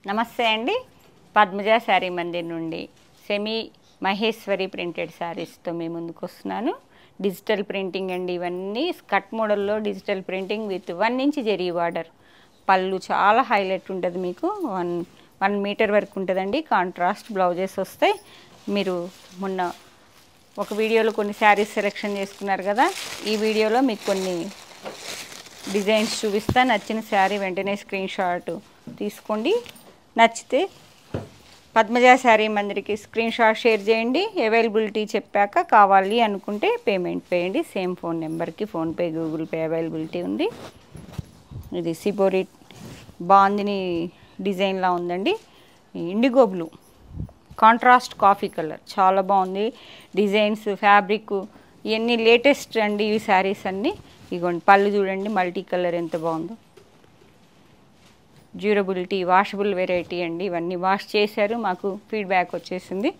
నమస్తే అండి. పద్మజ శారీ మందిర్ నుండి సెమీ మహేశ్వరి ప్రింటెడ్ శారీస్తో మీ ముందుకు వస్తున్నాను. డిజిటల్ ప్రింటింగ్ అండి. ఇవన్నీ స్కట్ మోడల్లో digital printing with 1 inch zari border. పళ్ళు చాలా హైలైట్ ఉంటుంది. మీకు 1 మీటర్ వరకు ఉంటుందండి. కాంట్రాస్ట్ బ్లౌజెస్ వస్తాయి. మీరు మొన్న ఒక వీడియోలో కొన్ని శారీస్ సెలెక్షన్ చేసుకున్నారు కదా, ఈ వీడియోలో మీకు కొన్ని డిజైన్స్ చూపిస్తా. నచ్చిన శారీ వెంటనే స్క్రీన్ షాట్ తీసుకోండి. నచ్చితే పద్మజ శారీ మందిరికి స్క్రీన్ షాట్ షేర్ చేయండి. అవైలబిలిటీ చెప్పాక కావాలి అనుకుంటే పేమెంట్ చేయండి. సేమ్ ఫోన్ నెంబర్కి ఫోన్పే, గూగుల్ పే అవైలబిలిటీ ఉంది. ఇది సిబోరి బాందిని డిజైన్లా ఉందండి. Indigo blue, contrast coffee colour, చాలా బాగుంది. డిజైన్స్, ఫ్యాబ్రిక్ ఇవన్నీ లేటెస్ట్ అండి. ఇవి శారీస్ అన్నీ ఇగోండి. పళ్ళు చూడండి, మల్టీ కలర్ ఎంత బాగుందో. డ్యూరబిలిటీ, వాషబుల్ వెరైటీ అండి. ఇవన్నీ వాష్ చేశారు, మాకు ఫీడ్బ్యాక్ వచ్చేసింది.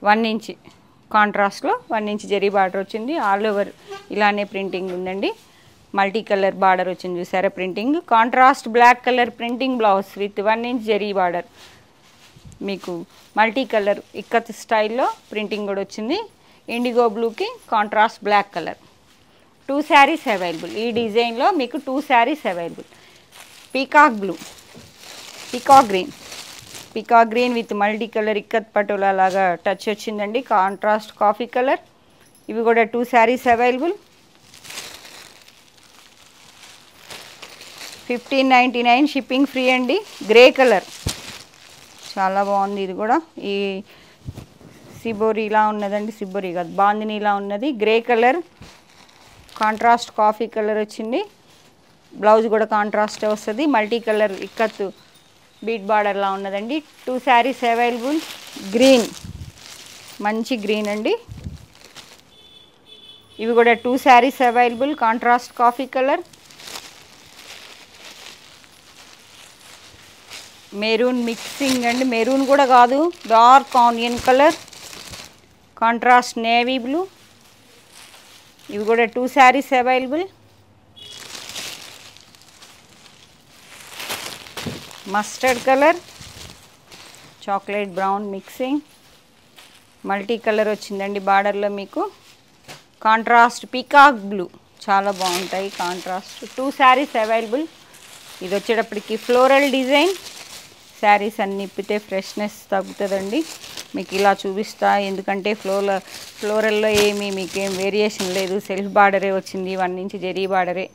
1 ఇంచ్ కాంట్రాస్ట్లో 1 ఇంచ్ జరీ బార్డర్ వచ్చింది. ఆల్ ఓవర్ ఇలానే ప్రింటింగ్ ఉందండి. మల్టీ కలర్ బార్డర్ వచ్చింది చూసారా printing. Contrast black colour printing blouse with 1 inch zari border. మీకు మల్టీ కలర్ ఇక్కత్ స్టైల్లో ప్రింటింగ్ కూడా వచ్చింది. ఇండిగో బ్లూకి contrast black colour. 2 saris available. ఈ డిజైన్లో మీకు 2 saris available. Peacock blue, peacock green with multi colour ikat patola లాగా టచ్ వచ్చిందండి. Contrast coffee colour. ఇవి కూడా 2 శారీస్ అవైలబుల్. 1599 షిప్పింగ్ ఫ్రీ అండి. గ్రే కలర్ చాలా బాగుంది. ఇది కూడా ఈ సిబోరి ఇలా ఉన్నదండి. సిబోరి కాదు, బాందిని ఇలా ఉన్నది. Grey colour, contrast coffee colour వచ్చింది. బ్లౌజ్ కూడా కాంట్రాస్ట్ వస్తుంది. మల్టీ కలర్ ఇక్కత్ బీట్ బార్డర్లా ఉన్నదండి. 2 శారీస్ అవైలబుల్. గ్రీన్, మంచి గ్రీన్ అండి. ఇవి కూడా 2 saris available. Contrast coffee colour. Maroon mixing అండి. మెరూన్ కూడా కాదు, dark onion colour, contrast navy blue. ఇవి కూడా 2 saris available. Mustard colour, chocolate brown mixing, multi colour వచ్చిందండి బార్డర్లో మీకు. కాంట్రాస్ట్ పీకాక్ బ్లూ, చాలా బాగుంటాయి కాంట్రాస్ట్. 2 శారీస్ అవైలబుల్. ఇది వచ్చేటప్పటికి ఫ్లోరల్ డిజైన్. శారీస్ అన్ని ఇప్పితే ఫ్రెష్నెస్ తగ్గుతుందండి. మీకు ఇలా చూపిస్తా, ఎందుకంటే ఫ్లోరల్లో మీకేం వేరియేషన్ లేదు. సెల్ఫ్ బార్డరే వచ్చింది, 1 ఇంచ్ జరీ బార్డరే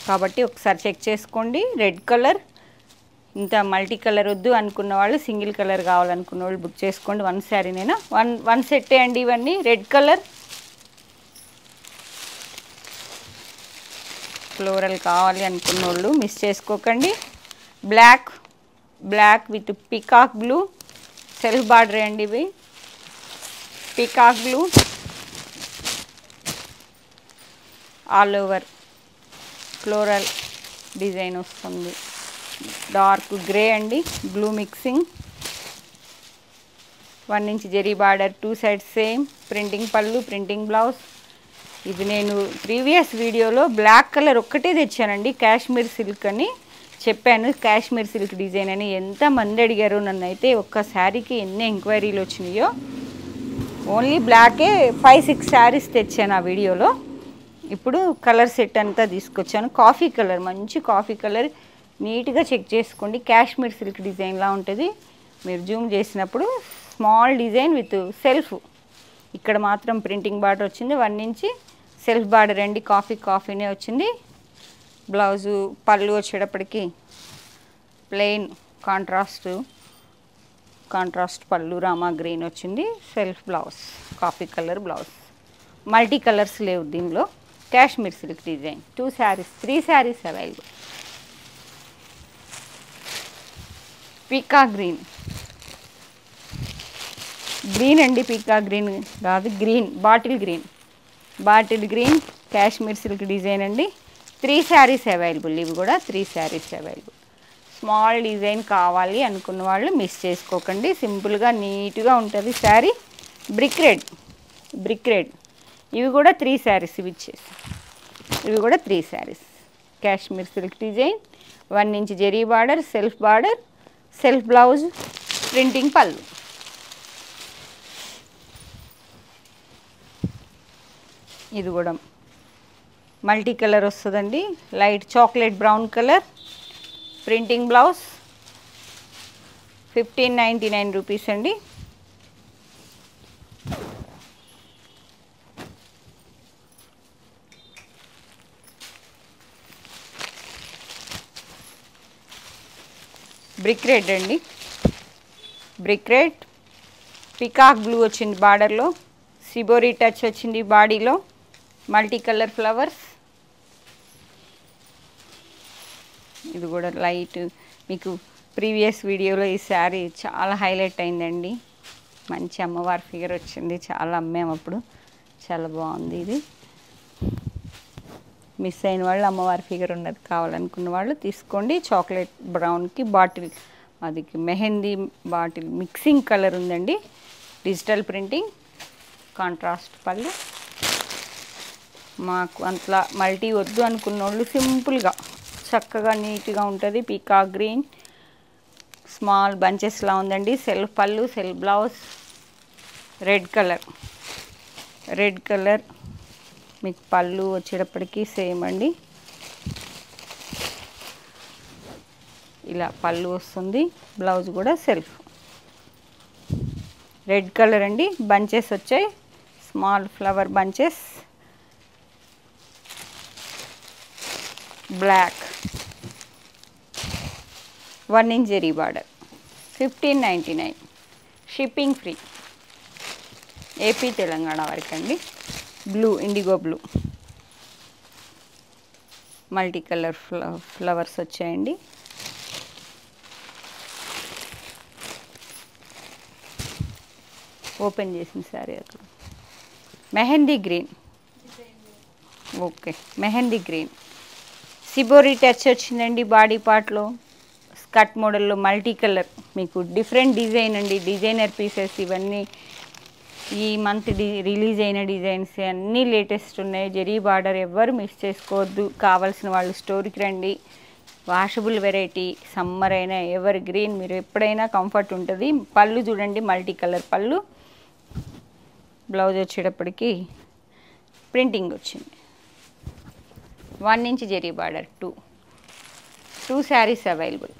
కాబట్టి ఒకసారి చెక్ చేసుకోండి. రెడ్ కలర్, ఇంత మల్టీ కలర్ వద్దు అనుకున్న వాళ్ళు, సింగిల్ కలర్ కావాలనుకున్న వాళ్ళు బుక్ చేసుకోండి. 1 శారీనైనా వన్ సెట్టే అండి ఇవన్నీ. రెడ్ కలర్ ఫ్లోరల్ కావాలి అనుకున్న వాళ్ళు మిస్ చేసుకోకండి. Black with peacock blue, self border అండి ఇవి. Peacock blue all over floral design వస్తుంది. డార్క్ గ్రే అండి, blue mixing. 1 inch zari border, 2 sides same printing పళ్ళు, ప్రింటింగ్ బ్లౌజ్. ఇది నేను ప్రీవియస్ వీడియోలో బ్లాక్ కలర్ ఒక్కటే తెచ్చానండి. కాశ్మీర్ సిల్క్ అని చెప్పాను. కాశ్మీర్ సిల్క్ డిజైన్ అని ఎంతమంది అడిగారు నన్ను. అయితే ఒక్క శారీకి ఎన్ని ఎంక్వైరీలు వచ్చినాయో. ఓన్లీ బ్లాకే 5-6 శారీస్ తెచ్చాను ఆ వీడియోలో. ఇప్పుడు కలర్ సెట్ అంతా తీసుకొచ్చాను. కాఫీ కలర్, మంచి కాఫీ కలర్. నీట్గా చెక్ చేసుకోండి. కాశ్మీర్ సిల్క్ డిజైన్లా ఉంటుంది. మీరు జూమ్ చేసినప్పుడు స్మాల్ డిజైన్ విత్ సెల్ఫ్. ఇక్కడ మాత్రం ప్రింటింగ్ బార్డర్ వచ్చింది. 1 ఇంచ్ సెల్ఫ్ బార్డర్ అండి. కాఫీనే వచ్చింది. బ్లౌజు పళ్ళు వచ్చేటప్పటికి ప్లెయిన్ కాంట్రాస్ట్ పళ్ళు, రామా గ్రీన్ వచ్చింది. Self blouse, coffee colour blouse. Multi colours లేవు దీనిలో. Kashmir silk design. 2 saris, 3 saris available. Peacock green అండి. పీకాక్ గ్రీన్ కాదు, green, bottle green Kashmir silk design అండి. 3 శారీస్ అవైలబుల్. ఇవి కూడా 3 శారీస్ అవైలబుల్. స్మాల్ డిజైన్ కావాలి అనుకున్న వాళ్ళు మిస్ చేసుకోకండి. సింపుల్గా నీట్గా ఉంటుంది శారీ. Brick red. ఇవి కూడా 3 శారీస్. ఇవి కూడా 3 saris. Kashmir silk design, 1 inch zari border, self border, self blouse, printing పళ్ళు. ఇది కూడా మల్టీ కలర్ వస్తుందండి, light chocolate brown colour. Printing blouse 1599 rupees అండి. బ్రిక్ రెడ్ అండి, బ్రిక్ రెడ్. పికాక్ బ్లూ వచ్చింది బార్డర్లో, సిబోరీ టచ్ వచ్చింది బాడీలో, మల్టీ కలర్ ఫ్లవర్స్. ఇది కూడా లైట్, మీకు ప్రీవియస్ వీడియోలో ఈ శారీ చాలా హైలైట్ అయిందండి. మంచి అమ్మవారి ఫిగర్ వచ్చింది, చాలా అమ్మాము అప్పుడు, చాలా బాగుంది. ఇది మిస్ అయిన వాళ్ళు అమ్మవారి ఫిగర్ ఉన్నది కావాలనుకున్న వాళ్ళు తీసుకోండి. చాక్లెట్ బ్రౌన్కి బాటిల్, అది మెహందీ బాటిల్ మిక్సింగ్ కలర్ ఉందండి. డిజిటల్ ప్రింటింగ్, కాంట్రాస్ట్ పళ్ళు. మాకు అంతలా మల్టీ వద్దు అనుకున్న వాళ్ళు సింపుల్గా చక్కగా నీట్గా ఉంటుంది. పీకాక్ గ్రీన్ స్మాల్ బంచెస్లా ఉందండి. సెల్ఫ్ పళ్ళు, self blouse. Red colour, red colour మీకు పళ్ళు వచ్చేటప్పటికి సేమ్ అండి, ఇలా పళ్ళు వస్తుంది. బ్లౌజ్ కూడా సెల్ఫ్. రెడ్ కలర్ అండి, బంచెస్ వచ్చాయి, small flower bunches. Black 1 inch zari border 1599. Shipping free, AP Telangana వరకు అండి. Blue, indigo blue, multi colour flowers వచ్చాయండి. ఓపెన్ చేసిన శారీ అక్కడ. Mehndi green, okay mehndi green. Shibori touch వచ్చిందండి బాడీ పార్ట్లో. స్కర్ట్ మోడల్లో మల్టీ కలర్, మీకు డిఫరెంట్ డిజైన్ అండి. డిజైనర్ పీసెస్ ఇవన్నీ ఈ మంత్ రిలీజ్ అయిన డిజైన్స్ అన్నీ లేటెస్ట్ ఉన్నాయి. జరీ బార్డర్ ఎవ్వరు మిస్ చేసుకోవద్దు. కావాల్సిన వాళ్ళు స్టోర్కి రండి. వాషబుల్ వెరైటీ, సమ్మర్ అయినా ఎవర్ గ్రీన్, మీరు ఎప్పుడైనా కంఫర్ట్ ఉంటుంది. పళ్ళు చూడండి, మల్టీ కలర్ పళ్ళు. బ్లౌజ్ వచ్చేటప్పటికి ప్రింటింగ్ వచ్చింది. 1 inch zari border. Two saris available.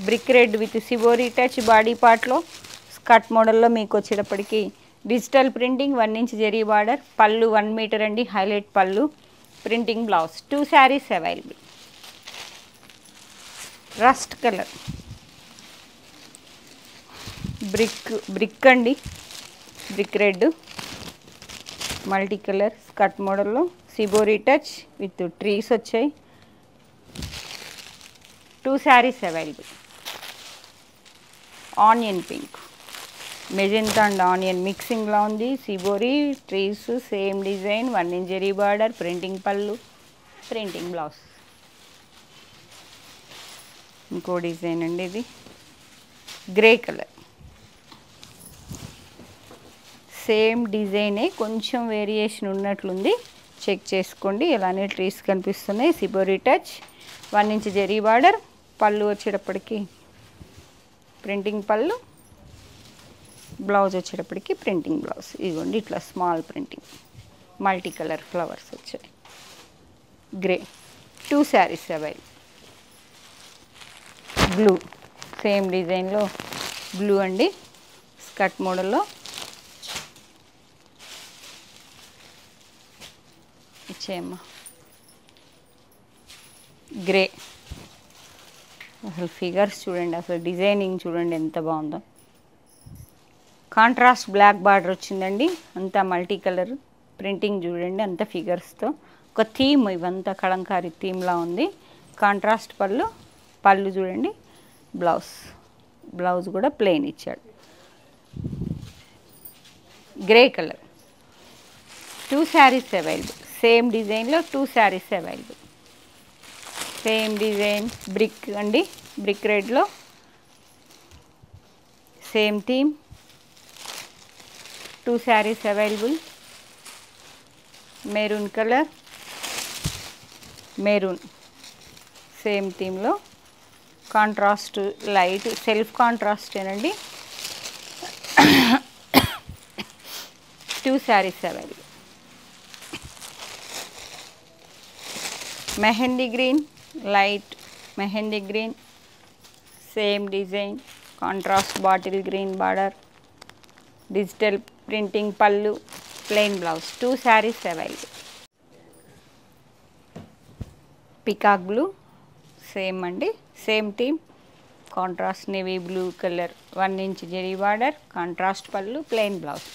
Brick red with shibori touch body పార్ట్లో. స్కర్ట్ మోడల్లో మీకు వచ్చేటప్పటికి digital printing, 1 inch zari border. Pallu 1 metre అండి, highlight pallu. Printing blouse. 2 saris available. Rust colour, brick అండి, brick red, multi colour skirt మోడల్లో. Shibori touch with trees వచ్చాయి. 2 saris available. Onion pink, magenta and onion మిక్సింగ్లా ఉంది. Shibori trees same design, 1 inch zari border. Printing పళ్ళు, printing blouse. ఇంకో design అండి, ఇది grey colour. Same డిజైనే, కొంచెం వేరియేషన్ ఉన్నట్లుంది, చెక్ చేసుకోండి. ఇలానే ట్రీస్ కనిపిస్తున్నాయి. Shibori touch, 1 inch zari border. పళ్ళు వచ్చేటప్పటికి ప్రింటింగ్ పళ్ళు, బ్లౌజ్ వచ్చేటప్పటికి ప్రింటింగ్ బ్లౌజ్. ఇదిగోండి ఇట్లా small printing, multi colour flowers వచ్చాయి. Grey. 2 saris available. Blue, same డిజైన్లో బ్లూ అండి, స్కర్ట్ మోడల్లో. ఇచ్చేయమ్మా. గ్రే, అసలు ఫిగర్స్ చూడండి, అసలు డిజైనింగ్ చూడండి ఎంత బాగుందో. కాంట్రాస్ట్ బ్లాక్ బార్డర్ వచ్చిందండి, అంతా మల్టీ కలర్ ప్రింటింగ్ చూడండి, అంత ఫిగర్స్తో. ఒక థీమ్, ఇవంతా కలంకారీ థీమ్లా ఉంది. కాంట్రాస్ట్ పళ్ళు, పళ్ళు చూడండి. బ్లౌజ్ కూడా ప్లెయిన్ ఇచ్చాడు. Grey colour. 2 saris available. Same డిజైన్లో 2 saris available. Same design brick అండి, బ్రిక్ రెడ్లో same theme. 2 saris available. Maroon colour, maroon same థీమ్లో కాంట్రాస్ట్ లైట్ సెల్ఫ్ కాంట్రాస్ట్ ఏనండి. 2 saris available. Mehndi green, light mehndi green, same design, contrast bottle green border, digital printing pallu, plain blouse. 2 saris available. Peacock blue same అండి, same theme, contrast navy blue colour 1 inch zari border, contrast పళ్ళు, plain blouse.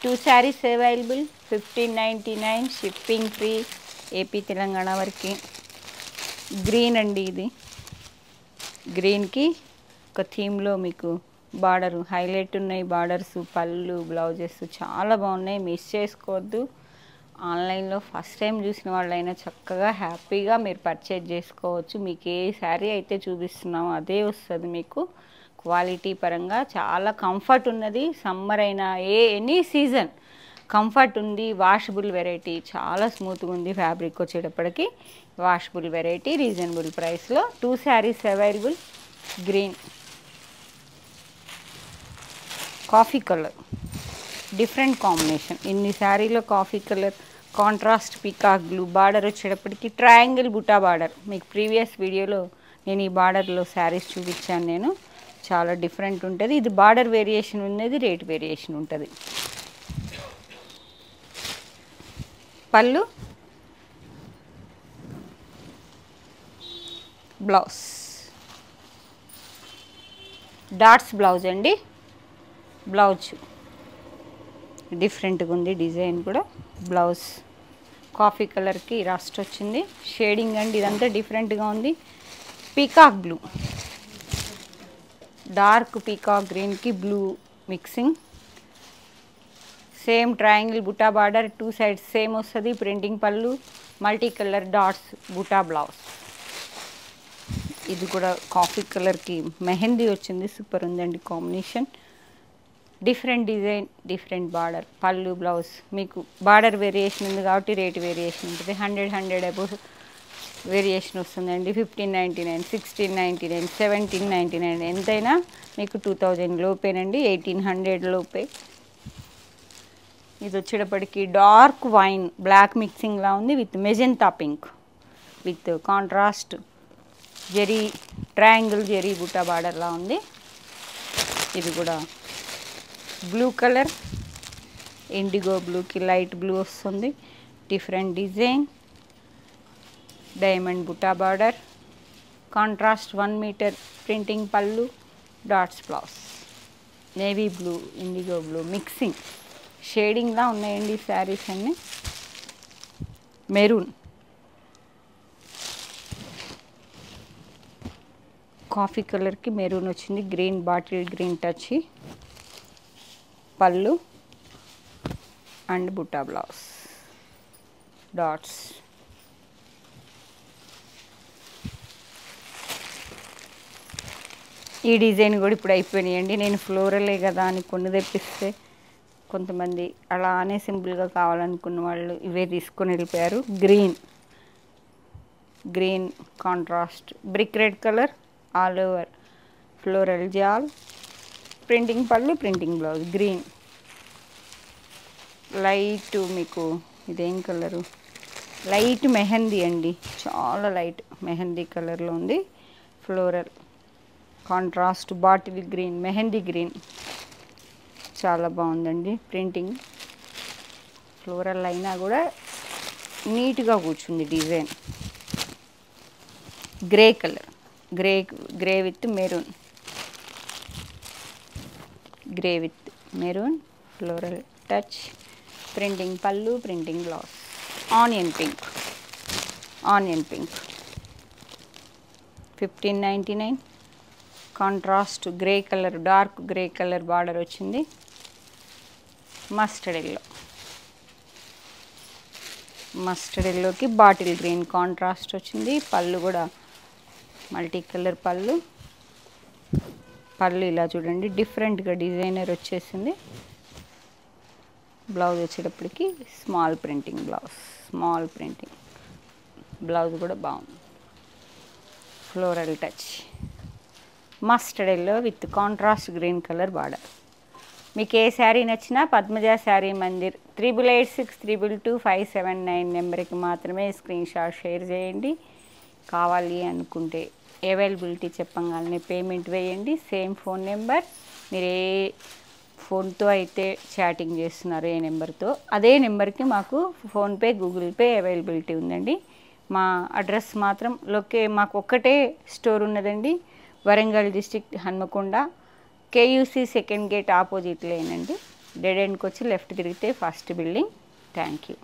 2 saris available. 1599, shipping free, AP Telangana వరకు. Green అండి, ఇది గ్రీన్కి ఒక థీమ్లో మీకు border highlight ఉన్నాయి. Borders, పళ్ళు, బ్లౌజెస్ చాలా బాగున్నాయి, మిస్ చేసుకోవద్దు. ఆన్లైన్లో ఫస్ట్ టైం చూసిన వాళ్ళైనా చక్కగా హ్యాపీగా మీరు పర్చేజ్ చేసుకోవచ్చు. మీకు ఏ శారీ అయితే చూపిస్తున్నామో అదే వస్తుంది. మీకు క్వాలిటీ పరంగా చాలా కంఫర్ట్ ఉన్నది. సమ్మర్ అయినా ఎనీ సీజన్ కంఫర్ట్ ఉంది. వాషబుల్ వెరైటీ, చాలా స్మూత్గా ఉంది. ఫ్యాబ్రిక్ వచ్చేటప్పటికి వాషబుల్ వెరైటీ, రీజనబుల్ ప్రైస్లో. 2 saris available. Green, coffee colour, different combination. ఇన్ని శారీలో coffee colour, contrast peacock blue, border వచ్చేటప్పటికి ట్రయాంగిల్ బుటా బార్డర్. మీకు ప్రీవియస్ వీడియోలో నేను ఈ బార్డర్లో శారీస్ చూపించాను. నేను చాలా డిఫరెంట్ ఉంటుంది. ఇది బార్డర్ వేరియేషన్ ఉన్నది, రేట్ వేరియేషన్ ఉంటుంది. పళ్ళు, బ్లౌజ్, డాట్స్ బ్లౌజ్ అండి. బ్లౌజ్ డిఫరెంట్గా ఉంది, డిజైన్ కూడా. బ్లౌజ్ కాఫీ కలర్కి రస్ట్ వచ్చింది, షేడింగ్ అండి. ఇదంతా డిఫరెంట్గా ఉంది. పీకాక్ బ్లూ, డార్క్ పీకాక్ గ్రీన్కి blue mixing. Same triangle buta border, 2 sides same వస్తుంది. ప్రింటింగ్ పళ్ళు, multi colour dots, buta blouse. ఇది కూడా కాఫీ కలర్కి మెహందీ వచ్చింది, సూపర్ ఉందండి combination. Different design, different border, పళ్ళు, బ్లౌజ్. మీకు బార్డర్ వేరియేషన్ ఉంది కాబట్టి రేట్ వేరియేషన్ ఉంటుంది. 100 అబౌవ్ వేరియేషన్ వస్తుందండి. 1599, 1699, 1799, ఎంతైనా మీకు 2000 లోపేనండి, 1800 లోపే. ఇది వచ్చేటప్పటికి డార్క్ వైన్ బ్లాక్ మిక్సింగ్లా ఉంది with magenta pink, with contrast zari triangle zari buta బార్డర్లా ఉంది. ఇది కూడా బ్లూ కలర్, ఇండిగో బ్లూకి లైట్ బ్లూ వస్తుంది. Different design, diamond buta border, contrast 1 metre printing pallu, dots blouse. Navy blue, indigo blue mixing షేడింగ్లా ఉన్నాయండి శారీస్ అన్నీ. మెరూన్, కాఫీ కలర్కి మెరూన్ వచ్చింది. Green, bottle green touch, pallu and buta blouse, dots. ఈ డిజైన్ కూడా ఇప్పుడు అయిపోయినాయండి. నేను ఫ్లోరలే కదా అని కొన్ని తెప్పిస్తే కొంతమంది అలానే సింపుల్గా కావాలనుకున్న వాళ్ళు ఇవే తీసుకొని వెళ్ళిపోయారు. Green, green contrast brick red colour, all over floral jaal, printing పళ్ళు, ప్రింటింగ్ బ్లౌజ్. గ్రీన్ లైట్, మీకు ఇదేం కలరు, లైట్ మెహందీ అండి, చాలా లైట్ మెహందీ కలర్లో ఉంది. Floral contrast bottle green, mehndi green, చాలా బాగుందండి. ప్రింటింగ్ ఫ్లోరల్ అయినా కూడా నీట్గా కూర్చుంది design. Grey colour, grey with maroon, grey with maroon, floral touch, printing పళ్ళు, printing blouse. Onion pink, onion pink 1599. Contrast grey colour, dark grey colour border వచ్చింది. Mustard yellow, mustard ఎల్లోకి bottle green contrast వచ్చింది. పళ్ళు కూడా multi colour పళ్ళు. పళ్ళు ఇలా చూడండి, డిఫరెంట్గా డిజైనర్ వచ్చేసింది. బ్లౌజ్ వచ్చేటప్పటికి small printing blouse, small printing blouse కూడా బాగుంది. Floral touch, mustard yellow with contrast green colour border. మీకు ఏ శారీ నచ్చినా పద్మజ శారీ మందిర్ 8886222579 నెంబర్కి మాత్రమే స్క్రీన్ షాట్ షేర్ చేయండి. కావాలి అనుకుంటే అవైలబిలిటీ చెప్పగానే పేమెంట్ వేయండి. సేమ్ ఫోన్ నెంబర్, మీరు ఏ ఫోన్తో అయితే చాటింగ్ చేస్తున్నారో ఏ నెంబర్తో అదే నెంబర్కి మాకు ఫోన్పే గూగుల్ పే అవైలబిలిటీ ఉందండి. మా అడ్రస్ మాత్రం మాకు ఒక్కటే స్టోర్ ఉన్నదండి, Warangal district Hanamkonda, KUC second gate opposite లేనండి. డెడ్ ఎండ్కి వచ్చి లెఫ్ట్ తిరిగితే ఫస్ట్ బిల్డింగ్. Thank you.